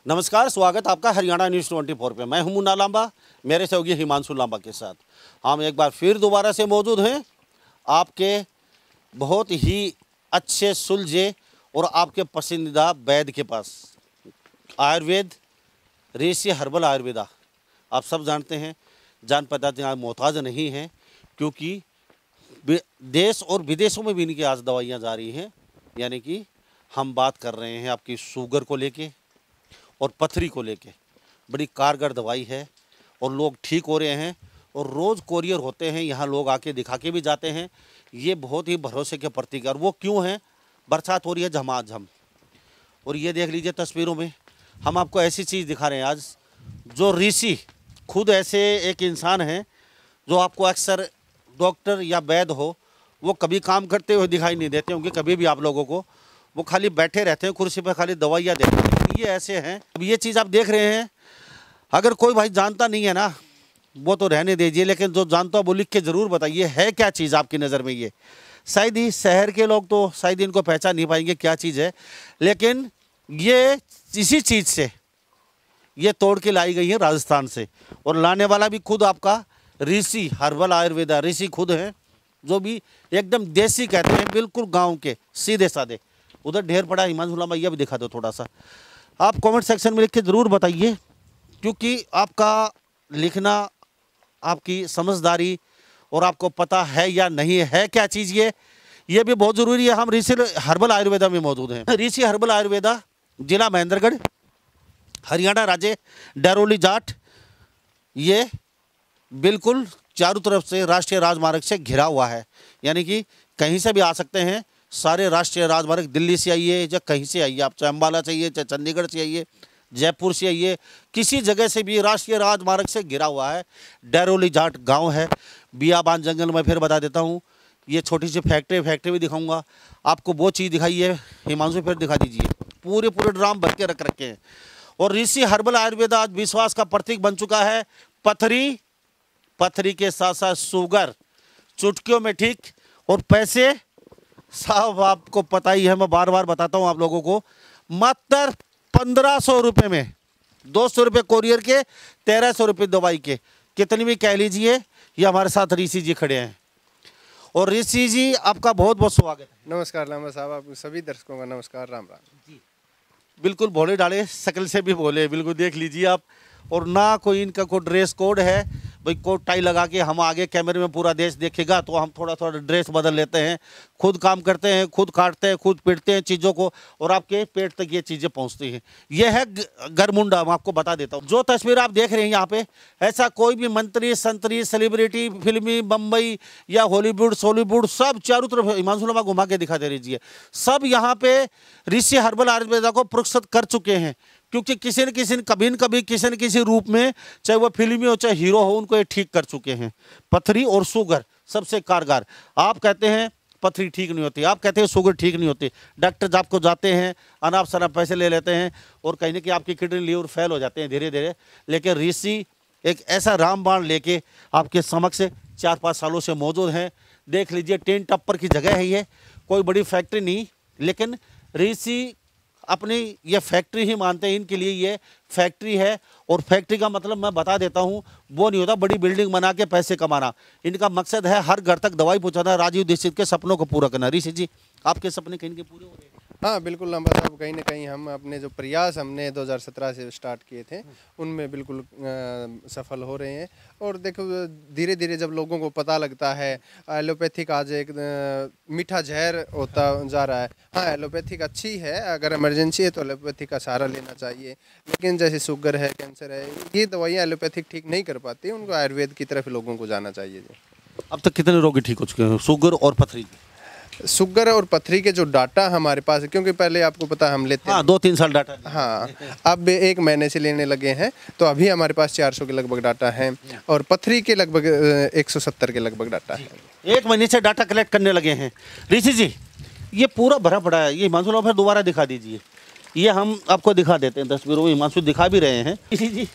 नमस्कार, स्वागत आपका हरियाणा न्यूज़ 24 पे। मैं हूं मुन्ना लांबा, मेरे सहयोगी हिमांशु लांबा के साथ हम एक बार फिर दोबारा से मौजूद हैं आपके बहुत ही अच्छे सुलझे और आपके पसंदीदा वैद्य के पास। आयुर्वेद, ऋषि हर्बल आयुर्वेदा आप सब जानते हैं, जान पहचान आज मोहताज नहीं हैं, क्योंकि देश और विदेशों में भी इनकी आज दवाइयाँ जा रही हैं। यानी कि हम बात कर रहे हैं आपकी शुगर को लेके और पथरी को लेके। बड़ी कारगर दवाई है और लोग ठीक हो रहे हैं और रोज़ कोरियर होते हैं, यहाँ लोग आके दिखा के भी जाते हैं। ये बहुत ही भरोसे के प्रतीक। और वो क्यों है? बरसात हो रही है झमाझम, और ये देख लीजिए तस्वीरों में हम आपको ऐसी चीज़ दिखा रहे हैं आज, जो ऋषि खुद ऐसे एक इंसान हैं जो आपको अक्सर डॉक्टर या वैद्य हो वो कभी काम करते हुए दिखाई नहीं देते होंगे कभी भी आप लोगों को। वो खाली बैठे रहते हैं कुर्सी पर, खाली दवाइयाँ देते हैं। ये ऐसे हैं। अब ये चीज़ आप देख रहे हैं, अगर कोई भाई जानता नहीं है ना वो तो रहने दीजिए, लेकिन जो जानता है वो लिख के ज़रूर बताइए है क्या चीज़ आपकी नज़र में। ये शायद ही शहर के लोग तो शायद इनको पहचान नहीं पाएंगे क्या चीज़ है, लेकिन ये इसी चीज़ से ये तोड़ के लाई गई है राजस्थान से, और लाने वाला भी खुद आपका ऋषि हर्बल आयुर्वेदा ऋषि खुद हैं, जो भी एकदम देसी कहते हैं, बिल्कुल गाँव के सीधे साधे। उधर ढेर पड़ा हिमांशु लांबा, ये भी दिखा दो थोड़ा सा। आप कमेंट सेक्शन में लिख के ज़रूर बताइए, क्योंकि आपका लिखना, आपकी समझदारी और आपको पता है या नहीं है क्या चीज़ ये भी बहुत ज़रूरी है। हम ऋषि हर्बल आयुर्वेदा में मौजूद हैं। ऋषि हर्बल आयुर्वेदा, जिला महेंद्रगढ़, हरियाणा राज्य, डैरोली जाट। ये बिल्कुल चारों तरफ से राष्ट्रीय राजमार्ग से घिरा हुआ है, यानी कि कहीं से भी आ सकते हैं। सारे राष्ट्रीय राजमार्ग, दिल्ली से आइए या कहीं से आइए, आप चाहे अम्बाला से आइए, चाहे चंडीगढ़ से आइए, जयपुर से आइए, किसी जगह से भी राष्ट्रीय राजमार्ग से घिरा हुआ है। डैरोली जाट गांव है, बियाबान जंगल में। फिर बता देता हूं, ये छोटी सी फैक्ट्री भी दिखाऊंगा आपको। वो चीज़ दिखाई है हिमांशु, फिर दिखा दीजिए। पूरे ड्राम भर के रख रखे हैं। और ऋषि हर्बल आयुर्वेदा आज विश्वास का प्रतीक बन चुका है। पथरी के साथ साथ शुगर चुटकियों में ठीक, और पैसे साहब आपको पता ही है, मैं बार बार बताता हूं आप लोगों को, मात्र 1500 रुपये में 200 रुपये कोरियर के, 1300 रुपये दवाई के। कितनी भी कह लीजिए। ये हमारे साथ ऋषि जी खड़े हैं, और ऋषि जी आपका बहुत बहुत स्वागत है। नमस्कार लांबा साहब, आप सभी दर्शकों का नमस्कार, राम राम जी। बिल्कुल भोले डाले, शकल से भी भोले, बिल्कुल देख लीजिए आप। और ना कोई इनका कोई ड्रेस कोड है, भाई कोट टाई लगा के हम आगे कैमरे में पूरा देश देखेगा तो हम थोड़ा थोड़ा ड्रेस बदल लेते हैं। खुद काम करते हैं, खुद काटते हैं, खुद पीटते हैं चीज़ों को, और आपके पेट तक ये चीज़ें पहुंचती हैं। ये है गरमुंडा। मैं आपको बता देता हूँ, जो तस्वीर आप देख रहे हैं यहाँ पे, ऐसा कोई भी मंत्री, संतरी, सेलिब्रिटी, फिल्मी, बम्बई या हॉलीवुड, सॉलीवुड, सब चारों तरफ हिमांशु लांबा घुमा के दिखा दे दीजिए, सब यहाँ पे ऋषि हर्बल आयुर्वेदा को पुरस्कृत कर चुके हैं। क्योंकि किसी न किसी कभी न कभी किसी न किसी रूप में, चाहे वो फिल्मी हो चाहे हीरो हो, उनको ये ठीक कर चुके हैं। पथरी और शुगर सबसे कारगर। आप कहते हैं पथरी ठीक नहीं होती, आप कहते हैं शुगर ठीक नहीं होती, डॉक्टर आपको जाते हैं, अनाप शनाप पैसे ले लेते हैं, और कहीं ना कहीं आपकी किडनी लीवर फेल हो जाते हैं धीरे धीरे। लेकिन ऋषि एक ऐसा रामबाण लेके आपके समक्ष 4-5 सालों से मौजूद हैं। देख लीजिए, टेन टप्पर की जगह है ये, कोई बड़ी फैक्ट्री नहीं, लेकिन ऋषि अपनी ये फैक्ट्री ही मानते हैं। इनके लिए ये फैक्ट्री है, और फैक्ट्री का मतलब मैं बता देता हूँ, वो नहीं होता बड़ी बिल्डिंग बना के पैसे कमाना। इनका मकसद है हर घर तक दवाई पहुँचाना, राजीव दीक्षित के सपनों को पूरा करना। ऋषि जी, आपके सपने कहीं के पूरे हो रहे हैं? हाँ बिल्कुल लांबा साहब, कहीं ना कहीं हम अपने जो प्रयास हमने 2017 से स्टार्ट किए थे उनमें बिल्कुल सफल हो रहे हैं। और देखो, धीरे धीरे जब लोगों को पता लगता है एलोपैथिक आज एक मीठा जहर होता जा रहा है। हाँ, एलोपैथिक अच्छी है, अगर इमरजेंसी है तो एलोपैथिक का सहारा लेना चाहिए, लेकिन जैसे शुगर है, कैंसर है, ये दवाइयाँ एलोपैथिक ठीक नहीं कर पाती, उनको आयुर्वेद की तरफ लोगों को जाना चाहिए। अब तक कितने रोगी ठीक हो चुके हैं शुगर और पथरी? शुगर और पथरी के जो डाटा हमारे पास है, क्योंकि पहले आपको पता हम लेते हैं, हाँ 2-3 साल डाटा। हाँ, अब 1 महीने से लेने लगे हैं, तो अभी हमारे पास 400 के लगभग डाटा है, और पथरी के लगभग 170 के लगभग डाटा है। 1 महीने से डाटा कलेक्ट करने लगे हैं। ऋषि जी, ये पूरा भरा पड़ा है, ये हिमांशु लांबा फिर दोबारा दिखा दीजिए। ये हम आपको दिखा देते हैं तस्वीरों में, हिमांशु दिखा भी रहे हैं। ऋषि जी,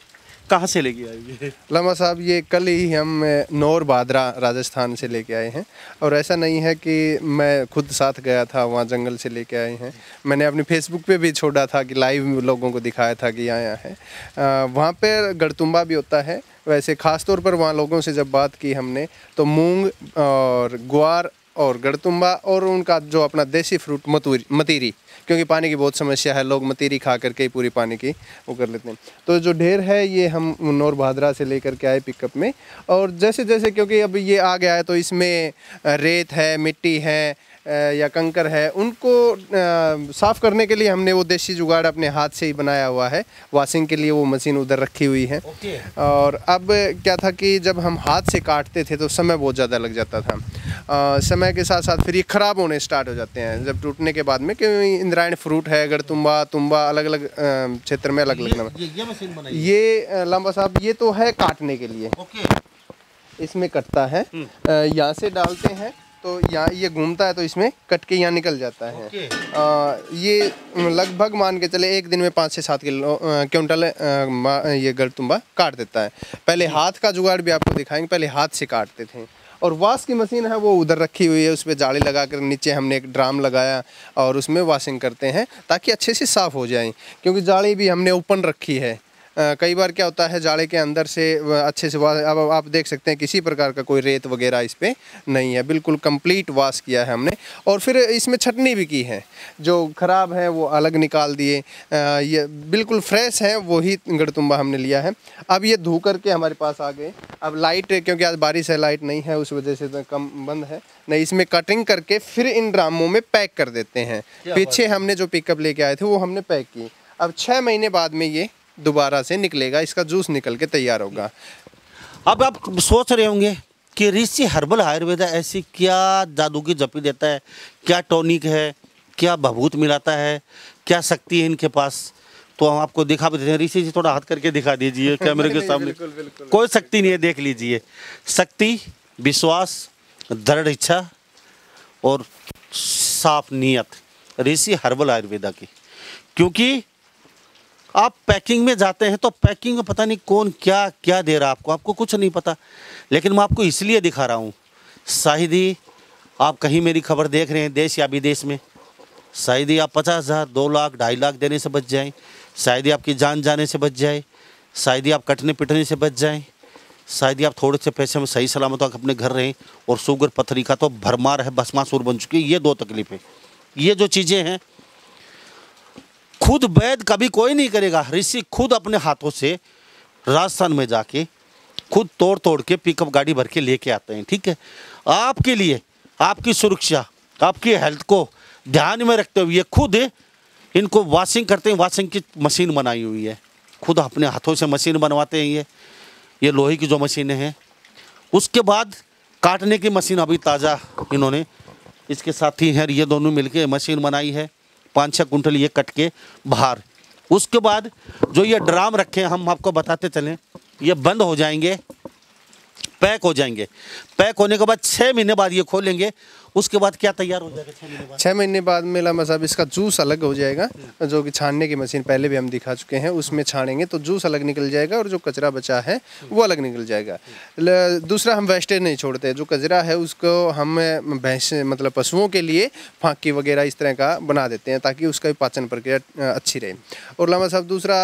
कहाँ से लेके आए ये? लामा साहब ये कल ही हम नौर भादरा राजस्थान से लेके आए हैं। और ऐसा नहीं है कि मैं खुद साथ गया था, वहाँ जंगल से लेके आए हैं। मैंने अपने फेसबुक पे भी छोड़ा था कि लाइव लोगों को दिखाया था कि आया है। वहाँ पे गड़तुम्बा भी होता है। वैसे ख़ास तौर पर वहाँ लोगों से जब बात की हमने तो मूंग और ग्वार और गड़तुम्बा और उनका जो अपना देसी फ्रूट मतीरी, क्योंकि पानी की बहुत समस्या है, लोग मतीरी खा करके ही पूरी पानी की वो कर लेते हैं। तो जो ढेर है ये हम नौर भादरा से लेकर के आए पिकअप में। और जैसे जैसे क्योंकि अब ये आ गया है तो इसमें रेत है, मिट्टी है या कंकर है, उनको साफ़ करने के लिए हमने वो देसी जुगाड़ अपने हाथ से ही बनाया हुआ है। वॉशिंग के लिए वो मशीन उधर रखी हुई है। और अब क्या था कि जब हम हाथ से काटते थे तो समय बहुत ज़्यादा लग जाता था। समय के साथ साथ फिर ये ख़राब होने स्टार्ट हो जाते हैं जब टूटने के बाद में, क्योंकि इंद्रायणी फ्रूट है, गड़तुम्बा, तुम्बा अलग अलग क्षेत्र में अलग अलग नाम। ये मशीन बनाई ये लांबा साहब ये तो है काटने के लिए, इसमें कटता है, यहाँ से डालते हैं तो यहाँ ये घूमता है तो इसमें कट के यहाँ निकल जाता है। ये लगभग मान के चले एक दिन में 5 से 7 क्विंटल ये गड़तुम्बा काट देता है। पहले हाथ का जुगाड़ भी आपको दिखाएंगे, पहले हाथ से काटते थे। और वॉश की मशीन है वो उधर रखी हुई है, उस पर जाली लगा कर नीचे हमने एक ड्राम लगाया और उसमें वॉशिंग करते हैं ताकि अच्छे से साफ़ हो जाए। क्योंकि जाली भी हमने ओपन रखी है। कई बार क्या होता है जाले के अंदर से अच्छे से अब आप देख सकते हैं किसी प्रकार का कोई रेत वगैरह इस पर नहीं है, बिल्कुल कंप्लीट वॉश किया है हमने। और फिर इसमें छटनी भी की है, जो ख़राब है वो अलग निकाल दिए, ये बिल्कुल फ्रेश है वही गड़तुम्बा हमने लिया है। अब ये धो करके हमारे पास आ गए। अब लाइट, क्योंकि आज बारिश है, लाइट नहीं है, उस वजह से तो कम बंद है नहीं। इसमें कटिंग करके फिर इन ड्रामों में पैक कर देते हैं। पीछे हमने जो पिकअप लेके आए थे वो हमने पैक की। अब 6 महीने बाद में ये दोबारा से निकलेगा, इसका जूस निकल के तैयार होगा। अब आप सोच रहे होंगे कि ऋषि हर्बल आयुर्वेदा ऐसी क्या जादू की जपी देता है, क्या टॉनिक है, क्या भभूत मिलाता है, क्या शक्ति है इनके पास। तो हम आपको दिखा भी देते हैं। ऋषि जी थोड़ा हाथ करके दिखा दीजिए कैमरे के सामने। बिल्कुल। कोई शक्ति नहीं है, देख लीजिए। शक्ति, विश्वास, दृढ़ इच्छा और साफ नीयत ऋषि हर्बल आयुर्वेदा की। क्योंकि आप पैकिंग में जाते हैं तो पैकिंग में पता नहीं कौन क्या क्या दे रहा है आपको कुछ नहीं पता। लेकिन मैं आपको इसलिए दिखा रहा हूँ, शायद ही आप कहीं मेरी खबर देख रहे हैं देश या विदेश में, शायद ही आप 50,000, 2 लाख, 2.5 लाख देने से बच जाएं, शायद ही आपकी जान जाने से बच जाए, शायद ही आप कटने पिटने से बच जाएं, शायद ही आप थोड़े से पैसे में सही सलामत अपने घर रहें। और शुगर पथरी का तो भरमार है, भस्मासुर बन चुकी है। ये 2 तकलीफें, ये जो चीज़ें हैं खुद वैद्य कभी कोई नहीं करेगा। ऋषि खुद अपने हाथों से राजस्थान में जाके खुद तोड़ के पिकअप गाड़ी भर के लेके आते हैं। ठीक है, आपके लिए, आपकी सुरक्षा, आपकी हेल्थ को ध्यान में रखते हुए खुद इनको वॉशिंग करते हैं। वॉशिंग की मशीन बनाई हुई है, खुद अपने हाथों से मशीन बनवाते हैं। ये लोहे की जो मशीनें हैं। उसके बाद काटने की मशीन अभी ताज़ा इन्होंने इसके साथी हैं, ये दोनों मिलके मशीन बनाई है। 5-6 कुंटल ये कट के बाहर। उसके बाद जो ये ड्राम रखे हैं, हम आपको बताते चलें, ये बंद हो जाएंगे, पैक हो जाएंगे। पैक होने के बाद 6 महीने बाद ये खोलेंगे। उसके बाद क्या तैयार हो जाएगा 6 महीने बाद? 6 महीने बाद में लामा साहब इसका जूस अलग हो जाएगा, जो कि छानने की मशीन पहले भी हम दिखा चुके हैं, उसमें छानेंगे तो जूस अलग निकल जाएगा और जो कचरा बचा है वो अलग निकल जाएगा। दूसरा, हम वेस्टेज नहीं छोड़ते। जो कचरा है उसको हम भैंस मतलब पशुओं के लिए फांकी वगैरह इस तरह का बना देते हैं ताकि उसका पाचन प्रक्रिया अच्छी रहे। और लामा साहब दूसरा,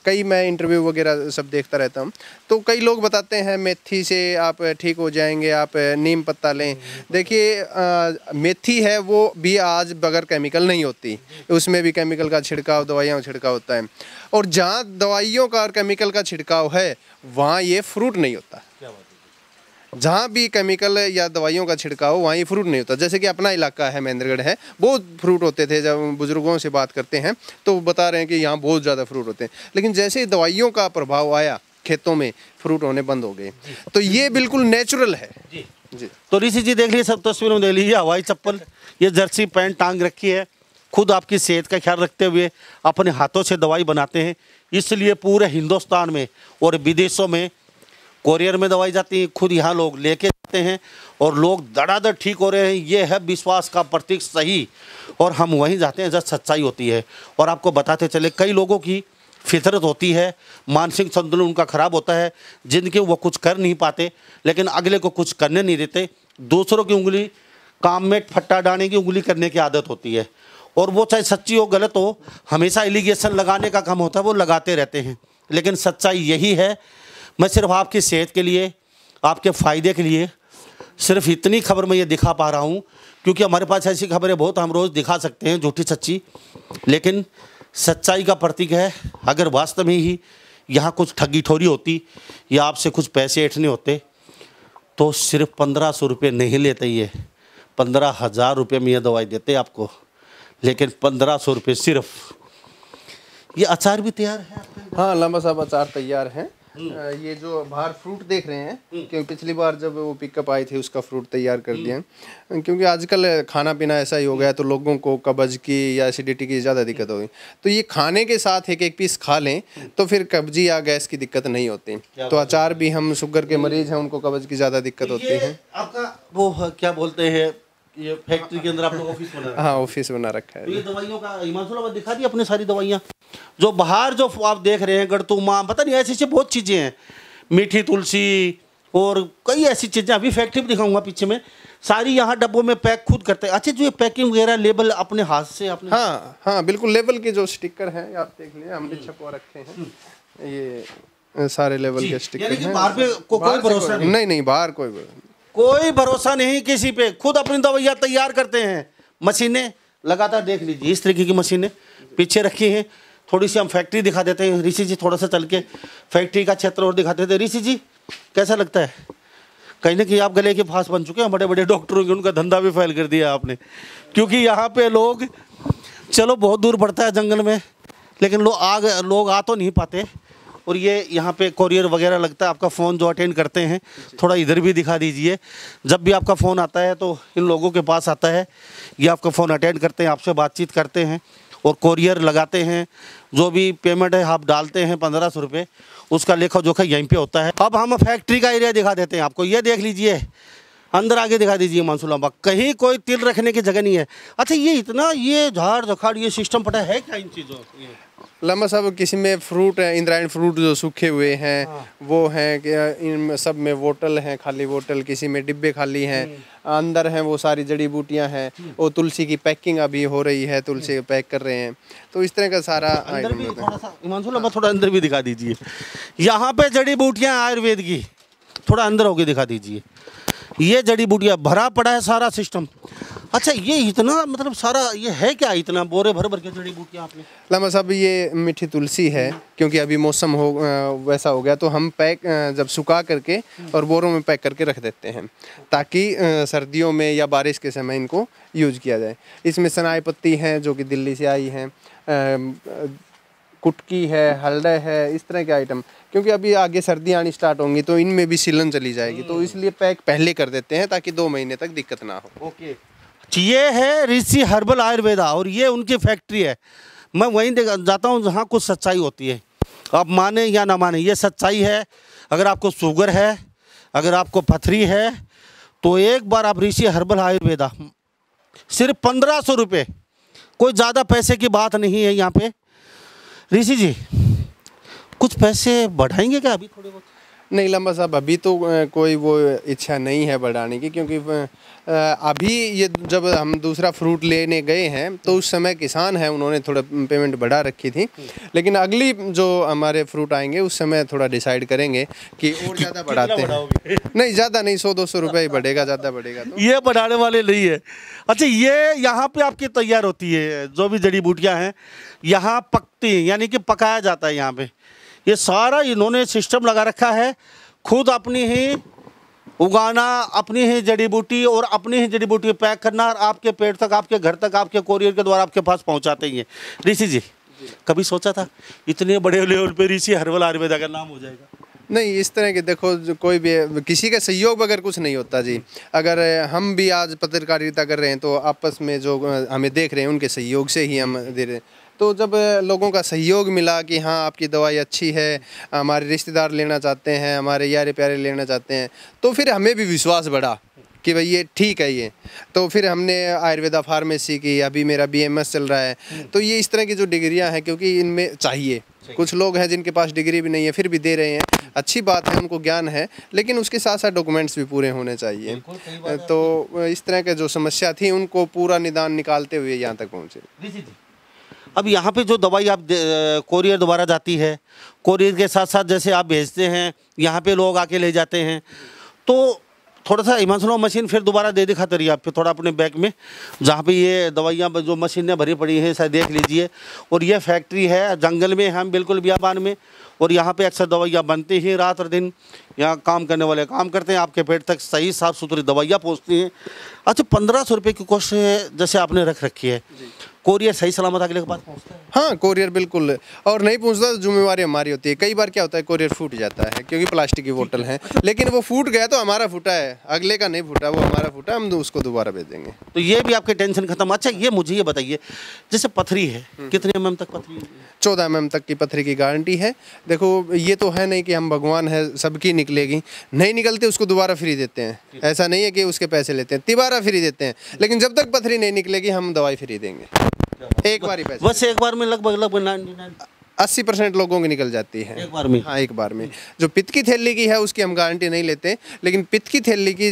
कई मैं इंटरव्यू वगैरह सब देखता रहता हूँ तो कई लोग बताते हैं मेथी से आप ठीक हो जाएंगे, आप नीम पत्ता लें। देखिए मेथी है वो भी आज बगैर केमिकल नहीं होती, उसमें भी केमिकल का छिड़काव, दवाइयों का छिड़काव होता है। और जहाँ दवाइयों का और केमिकल का छिड़काव है वहाँ ये फ्रूट नहीं होता। जहाँ भी केमिकल या दवाइयों का छिड़काव वहाँ ये फ्रूट नहीं होता। जैसे कि अपना इलाका है महेंद्रगढ़ है, बहुत फ्रूट होते थे। जब बुजुर्गों से बात करते हैं तो बता रहे हैं कि यहाँ बहुत ज़्यादा फ्रूट होते हैं। लेकिन जैसे ही दवाइयों का प्रभाव आया खेतों में फ्रूट होने बंद हो गए। तो ये बिल्कुल नेचुरल है जी। तो ऋषि जी देख लीजिए, सब तस्वीरों में देख लीजिए, हवाई चप्पल, ये जर्सी पैंट टांग रखी है। खुद आपकी सेहत का ख्याल रखते हुए अपने हाथों से दवाई बनाते हैं। इसलिए पूरे हिंदुस्तान में और विदेशों में कोरियर में दवाई जाती है, खुद यहाँ लोग लेके जाते हैं और लोग धड़ाधड़ ठीक हो रहे हैं। ये है विश्वास का प्रतीक सही। और हम वहीं जाते हैं जहाँ सच्चाई होती है। और आपको बताते चले, कई लोगों की फितरत होती है, मानसिक संतुलन उनका खराब होता है, जिनके वो कुछ कर नहीं पाते लेकिन अगले को कुछ करने नहीं देते। दूसरों की उंगली काम में फट्टा डालने की उंगली करने की आदत होती है, और वो चाहे सच्ची हो गलत हो, हमेशा एलिगेशन लगाने का काम होता है, वो लगाते रहते हैं। लेकिन सच्चाई यही है। मैं सिर्फ आपकी सेहत के लिए, आपके फ़ायदे के लिए सिर्फ इतनी खबर मैं ये दिखा पा रहा हूँ, क्योंकि हमारे पास ऐसी खबरें बहुत हम रोज़ दिखा सकते हैं, झूठी सच्ची, लेकिन सच्चाई का प्रतीक है। अगर वास्तव में ही यहाँ कुछ ठगी ठोरी होती या आपसे कुछ पैसे ऐंठने होते तो सिर्फ 1500 रुपये नहीं लेते, ये 15,000 रुपये में ये दवाई देते आपको। लेकिन 1500 रुपये सिर्फ। ये अचार भी तैयार है आपके? हाँ लांबा साहब, अचार तैयार है। ये जो बाहर फ्रूट देख रहे हैं, क्योंकि पिछली बार जब वो पिकअप आई थी उसका फ्रूट तैयार कर दिया है। क्योंकि आजकल खाना पीना ऐसा ही हो गया, तो लोगों को कब्ज की या एसिडिटी की ज़्यादा दिक्कत होगी। तो ये खाने के साथ एक एक पीस खा लें तो फिर कब्जी या गैस की दिक्कत नहीं होती। तो अचार भी, हम शुगर के मरीज हैं, उनको कब्ज की ज़्यादा दिक्कत होती है। आपका वो क्या बोलते हैं, ये फैक्ट्री के अंदर आपने ऑफिस बना रखा है? हाँ, ऑफिस बना रखा है। तो ये दवाइयों का हिमांशु लांबा दिखा दी अपने सारी दवाइयाँ जो बाहर जो आप देख रहे हैं, गड़तुमा, पता नहीं ऐसी ऐसी बहुत चीज़ें हैं, मीठी तुलसी और कई ऐसी चीज़ें। अभी फैक्ट्री भी दिखाऊंगा पीछे में, सारी यहाँ डब्बों में पैक खुद करते हैं। अच्छा, जो ये पैकिंग वगैरह लेबल अपने हाथ से आपने? हाँ हाँ बिल्कुल, लेबल के जो स्टिकर हैं आप देख लिए, हमने छपवा रखे हैं। ये सारे लेबल के स्टिकर हैं। बाहर पे कोई भरोसा नहीं? नहीं, बाहर कोई भरोसा नहीं किसी पे। खुद अपनी दवाइयाँ तैयार करते हैं। मशीनें लगातार देख लीजिए, इस तरीके की मशीनें पीछे रखी हैं। थोड़ी सी हम फैक्ट्री दिखा देते हैं। ऋषि जी थोड़ा सा चल के फैक्ट्री का क्षेत्र और दिखाते थे। ऋषि जी कैसा लगता है? कहीं ना कहीं आप गले के फांस बन चुके हैं, बड़े बड़े डॉक्टरों के, उनका धंधा भी फैल कर दिया आपने। क्योंकि यहाँ पे लोग, चलो बहुत दूर पड़ता है जंगल में, लेकिन लोग आ तो नहीं पाते। और ये यहाँ पे कोरियर वगैरह लगता है। आपका फ़ोन जो अटेंड करते हैं, थोड़ा इधर भी दिखा दीजिए। जब भी आपका फ़ोन आता है तो इन लोगों के पास आता है, ये आपका फ़ोन अटेंड करते हैं, आपसे बातचीत करते हैं और कोरियर लगाते हैं। जो भी पेमेंट है आप डालते हैं 1500 रुपये, उसका लेखा जोखा यहीं पे होता है। अब हम फैक्ट्री का एरिया दिखा देते हैं आपको। ये देख लीजिए, अंदर आगे दिखा दीजिए हिमांशु लांबा, कहीं कोई तिल रखने की जगह नहीं है। अच्छा, ये इतना ये झाड़ झखाड़ ये सिस्टम पता है क्या इन चीज़ों? लांबा साहब, किसी में फ्रूट है, इंद्रायणी फ्रूट जो सूखे हुए हैं, हाँ, वो हैं कि इन सब में बोतल हैं, खाली बोतल, किसी में डिब्बे खाली हैं, अंदर हैं वो सारी जड़ी बूटियां हैं। वो तुलसी की पैकिंग अभी हो रही है, तुलसी पैक कर रहे हैं। तो इस तरह का सारा अंदर भी थोड़ा सा हिमांशु लांबा, थोड़ा अंदर भी दिखा दीजिए। यहाँ पे जड़ी बूटियाँ आयुर्वेद की, थोड़ा अंदर होके दिखा दीजिए। ये जड़ी बूटियाँ भरा पड़ा है सारा सिस्टम। अच्छा, ये इतना मतलब सारा ये है क्या, इतना बोरे भर भर के जड़ी बूटियाँ आपने? लांबा साहब, ये मीठी तुलसी है। क्योंकि अभी मौसम हो वैसा हो गया, तो हम पैक जब सुखा करके और बोरों में पैक करके रख देते हैं, ताकि सर्दियों में या बारिश के समय इनको यूज किया जाए। इसमें सनाई पत्ती है जो कि दिल्ली से आई हैं, कुटकी है, हल्दा है, इस तरह के आइटम। क्योंकि अभी आगे सर्दियाँ आनी स्टार्ट होंगी तो इनमें भी सीलन चली जाएगी, तो इसलिए पैक पहले कर देते हैं ताकि 2 महीने तक दिक्कत ना हो। ओके, ये है ऋषि हर्बल आयुर्वेदा और ये उनकी फैक्ट्री है। मैं वहीं जाता हूँ जहाँ कुछ सच्चाई होती है। आप माने या ना माने, ये सच्चाई है। अगर आपको शुगर है, अगर आपको पथरी है, तो एक बार आप ऋषि हर्बल आयुर्वेदा, सिर्फ 1500 रुपये, कोई ज़्यादा पैसे की बात नहीं है यहाँ पे। ऋषि जी कुछ पैसे बढ़ाएंगे क्या अभी थोड़े बहुत? नहीं लांबा साहब, अभी तो कोई वो इच्छा नहीं है बढ़ाने की। क्योंकि अभी ये जब हम दूसरा फ्रूट लेने गए हैं तो उस समय किसान हैं, उन्होंने थोड़ा पेमेंट बढ़ा रखी थी। लेकिन अगली जो हमारे फ्रूट आएंगे उस समय थोड़ा डिसाइड करेंगे कि और ज़्यादा बढ़ाते हैं। नहीं, ज़्यादा नहीं, 100-200 रुपये ही बढ़ेगा, ज़्यादा बढ़ेगा तो। ये बढ़ाने वाले नहीं है। अच्छा, ये यहाँ पे आपकी तैयार होती है जो भी जड़ी बूटियाँ हैं, यहाँ पकती हैं, यानी कि पकाया जाता है यहाँ पे। ये सारा इन्होंने सिस्टम लगा रखा है। खुद अपनी ही उगाना, अपनी ही जड़ी बूटी और अपनी ही जड़ी बूटी पैक करना और आपके पेट तक, आपके घर तक, आपके कोरियर के द्वारा आपके पास पहुंचाते ही हैं। ऋषि जी कभी सोचा था इतने बड़े लेवल पे ऋषि हर्बल आयुर्वेदा का नाम हो जाएगा? नहीं, इस तरह के देखो, कोई भी किसी का सहयोग बगैर कुछ नहीं होता जी। अगर हम भी आज पत्रकारिता कर रहे हैं तो आपस में जो हमें देख रहे हैं उनके सहयोग से ही हम दे रहे हैं। तो जब लोगों का सहयोग मिला कि हाँ आपकी दवाई अच्छी है, हमारे रिश्तेदार लेना चाहते हैं, हमारे यारे प्यारे लेना चाहते हैं, तो फिर हमें भी विश्वास बढ़ा कि भाई ये ठीक है ये। तो फिर हमने आयुर्वेदा फार्मेसी की, अभी मेरा BMS चल रहा है। तो ये इस तरह की जो डिग्रियां हैं, क्योंकि इनमें चाहिए, कुछ लोग हैं जिनके पास डिग्री भी नहीं है फिर भी दे रहे हैं, अच्छी बात है, उनको ज्ञान है, लेकिन उसके साथ साथ डॉक्यूमेंट्स भी पूरे होने चाहिए। तो इस तरह के जो समस्या थी उनको पूरा निदान निकालते हुए यहाँ तक पहुँचे। अब यहाँ पे जो दवाई आप कोरियर द्वारा जाती है, कोरियर के साथ साथ जैसे आप भेजते हैं, यहाँ पे लोग आके ले जाते हैं, तो थोड़ा सा हिमांशु मशीन फिर दोबारा दे दिखाते रहिए आप फिर थोड़ा अपने बैग में, जहाँ पे ये दवाइयाँ जो मशीनें भरी पड़ी हैं शायद देख लीजिए। और ये फैक्ट्री है जंगल में, हम बिल्कुल बियाबान में, और यहाँ पे अक्सर दवाइयाँ बनती हैं, रात और दिन यहाँ काम करने वाले काम करते हैं, आपके पेट तक सही साफ़ सुथरी दवाइयाँ पहुँचती हैं। अच्छा, 1500 रुपये की कोशिश जैसे आपने रख रखी है, कोरियर सही सलामत अगले के पास पहुँचता है? हाँ, कोरियर बिल्कुल, और नहीं पहुँचता तो जिम्मेवारी हमारी होती है। कई बार क्या होता है, कोरियर फूट जाता है क्योंकि प्लास्टिक की बोतल है, लेकिन वो फूट गया तो हमारा फूटा है, अगले का नहीं फूटा, वो हमारा फूटा, हम उसको दोबारा भेज देंगे। तो ये भी आपके टेंशन खत्म। अच्छा, ये मुझे ये बताइए, जैसे पथरी है, कितने mm तक पथरी? 14 mm तक की पथरी की गारंटी है। देखो, ये तो है नहीं कि हम भगवान है सबकी निकलेगी, नहीं निकलती उसको दोबारा फ्री देते हैं। ऐसा नहीं है कि उसके पैसे लेते हैं, तिबारा फ्री देते हैं, लेकिन जब तक पथरी नहीं निकलेगी हम दवाई फ्री देंगे। एक बार ही पैसे, बस एक बार में लगभग 80% लोगों की निकल जाती है एक बार में। हाँ, एक बार में। जो पित्त की थैली की है उसकी हम गारंटी नहीं लेते, लेकिन पित्त की थैली की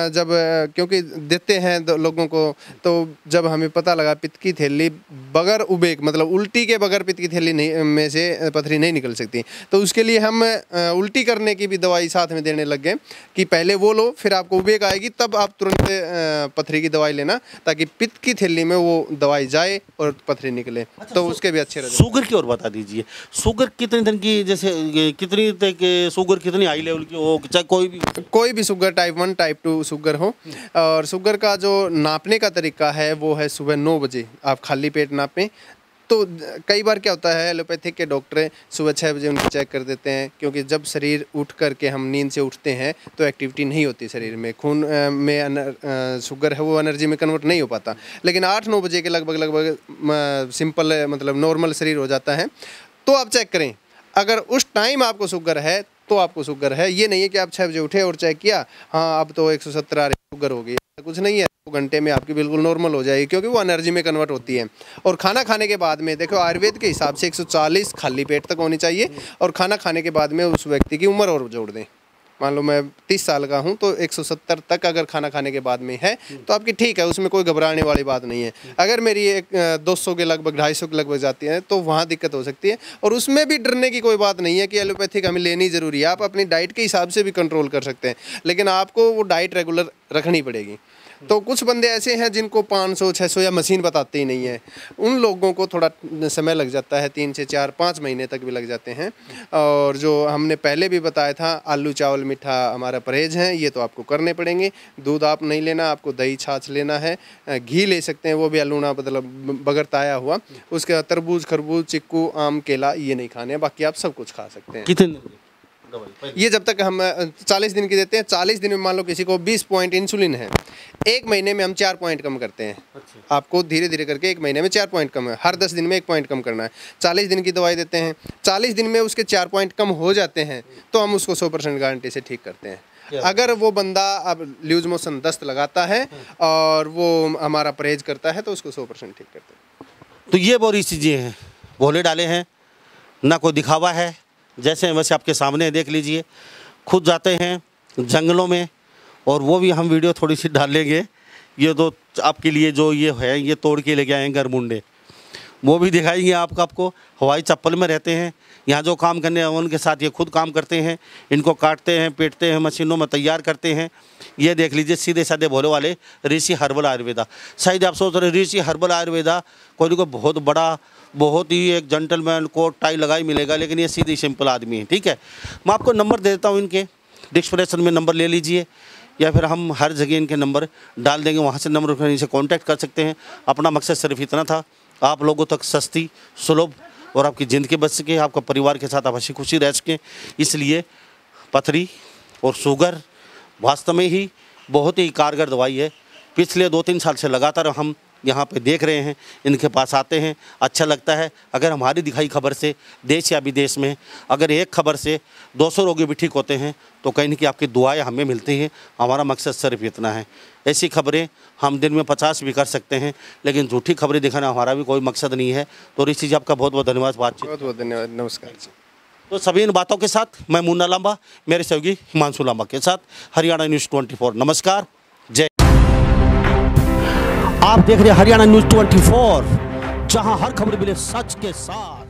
जब क्योंकि देते हैं लोगों को, तो जब हमें पता लगा पित्त की थैली बगैर उबेक, मतलब उल्टी के बगैर पित्त की थैली नहीं में से पथरी नहीं निकल सकती, तो उसके लिए हम उल्टी करने की भी दवाई साथ में देने लग गए कि पहले वो लो, फिर आपको उबेक आएगी तब आप तुरंत पथरी की दवाई लेना, ताकि पित्त की थैली में वो दवाई जाए और पथरी निकले। तो उसके भी अच्छे रहते। शुगर की और बता दीजिए, शुगर कितने दिन की, जैसे कितनी तक शुगर कितनी हाई लेवल की हो, चाहे कोई भी शुगर, टाइप 1 टाइप 2 शुगर हो। और शुगर का जो नापने का तरीका है वो है सुबह 9 बजे आप खाली पेट नापें। तो कई बार क्या होता है, एलोपैथिक के डॉक्टर सुबह 6 बजे उनको चेक कर देते हैं, क्योंकि जब शरीर उठ करके हम नींद से उठते हैं तो एक्टिविटी नहीं होती शरीर में, खून में शुगर है वो एनर्जी में कन्वर्ट नहीं हो पाता, लेकिन 8-9 बजे के लगभग सिंपल मतलब नॉर्मल शरीर हो जाता है। तो आप चेक करें, अगर उस टाइम आपको शुगर है तो आपको शुगर है। ये नहीं है कि आप 6 बजे उठे और चेक किया, हाँ अब तो 170 आ रही शुगर हो गई, कुछ नहीं है, 2 घंटे में आपकी बिल्कुल नॉर्मल हो जाएगी, क्योंकि वो एनर्जी में कन्वर्ट होती है। और खाना खाने के बाद में देखो, आयुर्वेद के हिसाब से 140 खाली पेट तक होनी चाहिए, और खाना खाने के बाद में उस व्यक्ति की उम्र और जोड़ दें। मान लो मैं 30 साल का हूं, तो 170 तक अगर खाना खाने के बाद में है तो आपकी ठीक है, उसमें कोई घबराने वाली बात नहीं है। अगर मेरी 200 के लगभग 250 के लगभग जाती है तो वहाँ दिक्कत हो सकती है, और उसमें भी डरने की कोई बात नहीं है कि एलोपैथिक हमें लेनी ज़रूरी है। आप अपनी डाइट के हिसाब से भी कंट्रोल कर सकते हैं, लेकिन आपको वो डाइट रेगुलर रखनी पड़ेगी। तो कुछ बंदे ऐसे हैं जिनको 500-600 या मशीन बताते ही नहीं है, उन लोगों को थोड़ा समय लग जाता है, 3 से 4-5 महीने तक भी लग जाते हैं। और जो हमने पहले भी बताया था, आलू चावल मीठा हमारा परहेज है, ये तो आपको करने पड़ेंगे। दूध आप नहीं लेना, आपको दही छाछ लेना है, घी ले सकते हैं, वो भी अलूना मतलब बगैर ताया हुआ। उसके बाद तरबूज, खरबूज, चिक्कू, आम, केला ये नहीं खाने, बाकी आप सब कुछ खा सकते हैं। कितने ये जब तक हम 40 दिन की देते हैं, 40 दिन में मान लो किसी को 20 पॉइंट इंसुलिन है, 1 महीने में हम 4 पॉइंट कम करते हैं। अच्छा। आपको धीरे धीरे करके 1 महीने में 4 पॉइंट कम है, हर 10 दिन में 1 पॉइंट कम करना है। 40 दिन की दवाई देते हैं, 40 दिन में उसके 4 पॉइंट कम हो जाते हैं तो हम उसको 100% गारंटी से ठीक करते हैं। अगर वो बंदा अब लूज मोशन दस्त लगाता है और वो हमारा परहेज करता है तो उसको 100% ठीक करते हैं। तो ये बोरी चीज़ें हैं, भोले डाले हैं, ना कोई दिखावा है, जैसे वैसे आपके सामने देख लीजिए। खुद जाते हैं जंगलों में, और वो भी हम वीडियो थोड़ी सी डाल लेंगे। ये तो आपके लिए जो ये है, ये तोड़ के लेके आए हैं गरमुंडे, वो भी दिखाएंगे आपको। हवाई चप्पल में रहते हैं, यहाँ जो काम करने हैं उनके साथ ये खुद काम करते हैं, इनको काटते हैं, पीटते हैं, मशीनों में तैयार करते हैं। ये देख लीजिए, सीधे साधे भोले वाले ऋषि हर्बल आयुर्वेदा। शायद आप सोच रहे ऋषि हर्बल आयुर्वेदा कोई ना कोई बहुत बड़ा, बहुत ही एक जेंटलमैन कोट टाई लगाई मिलेगा, लेकिन ये सीधी सिंपल आदमी है। ठीक है, मैं आपको नंबर दे देता हूँ, इनके डिस्क्रिप्शन में नंबर ले लीजिए, या फिर हम हर जगह इनके नंबर डाल देंगे, वहाँ से नंबर उठा इनसे कॉन्टैक्ट कर सकते हैं। अपना मकसद सिर्फ इतना था, आप लोगों तक सस्ती, सुलभ और आपकी ज़िंदगी बच सके, आपका परिवार के साथ आप हंसी खुशी रह सकें। इसलिए पथरी और शुगर वास्तव में ही बहुत ही कारगर दवाई है। पिछले 2-3 साल से लगातार हम यहाँ पे देख रहे हैं, इनके पास आते हैं, अच्छा लगता है। अगर हमारी दिखाई खबर से देश या विदेश में अगर एक खबर से 200 रोगी भी ठीक होते हैं तो कहीं न कहीं आपकी दुआएं हमें मिलती हैं। हमारा मकसद सिर्फ इतना है। ऐसी खबरें हम दिन में 50 भी कर सकते हैं, लेकिन झूठी खबरें दिखाना हमारा भी कोई मकसद नहीं है। तो ऋषि जी आपका बहुत बहुत धन्यवाद बातचीत। बहुत बहुत धन्यवाद, नमस्कार। तो सभी इन बातों के साथ मैं मुन्ना लांबा मेरे सहयोगी हिमांशु लांबा के साथ हरियाणा न्यूज़ 24। नमस्कार, जय। आप देख रहे हैं हरियाणा न्यूज़ 24, जहां हर खबर मिले सच के साथ।